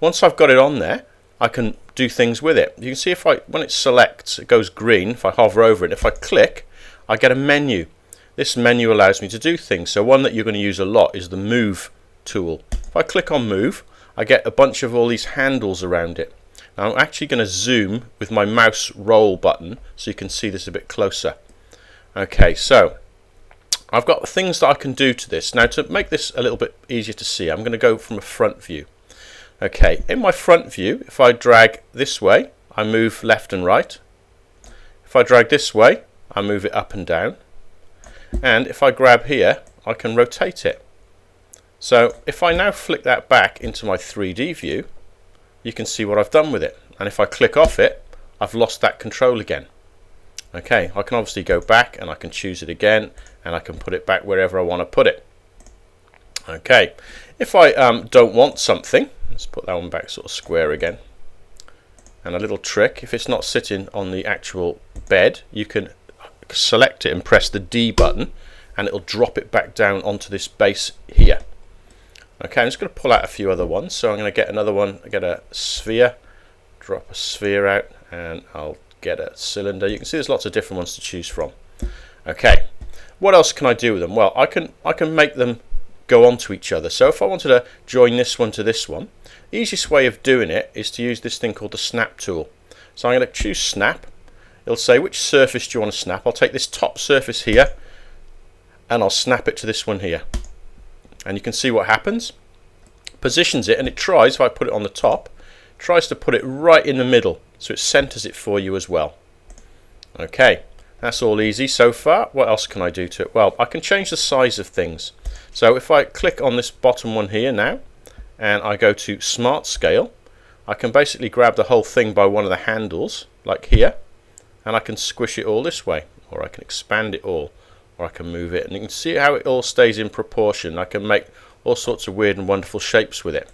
once I've got it on there, I can do things with it. You can see when it selects, it goes green. If I hover over it, if I click, I get a menu. This menu allows me to do things. So one that you're going to use a lot is the move tool. If I click on move, I get a bunch of all these handles around it. Now I'm actually going to zoom with my mouse roll button so you can see this a bit closer. Okay, so I've got things that I can do to this. Now to make this a little bit easier to see, I'm going to go from a front view. Okay, in my front view, if I drag this way, I move left and right. If I drag this way, I move it up and down. And if I grab here, I can rotate it. So if I now flick that back into my 3D view, you can see what I've done with it. And if I click off it, I've lost that control again. Okay, I can obviously go back and I can choose it again, and I can put it back wherever I want to put it. Okay, if I don't want something, let's put that one back sort of square again. And a little trick, if it's not sitting on the actual bed, you can select it and press the D button and it'll drop it back down onto this base here. Okay, I'm just going to pull out a few other ones. So I'm going to get another one, get a sphere, drop a sphere out, and I'll get a cylinder. You can see there's lots of different ones to choose from. Okay, what else can I do with them? Well, I can make them go onto each other. So if I wanted to join this one to this one, the easiest way of doing it is to use this thing called the snap tool. So I'm going to choose snap. It'll say which surface do you want to snap. I'll take this top surface here and I'll snap it to this one here. And you can see what happens. Positions it, and it tries, if I put it on the top, tries to put it right in the middle, so it centers it for you as well. Okay, that's all easy so far. What else can I do to it? Well, I can change the size of things. So if I click on this bottom one here now, and I go to Smart Scale, I can basically grab the whole thing by one of the handles, like here, and I can squish it all this way, or I can expand it all, or I can move it, and you can see how it all stays in proportion. I can make all sorts of weird and wonderful shapes with it.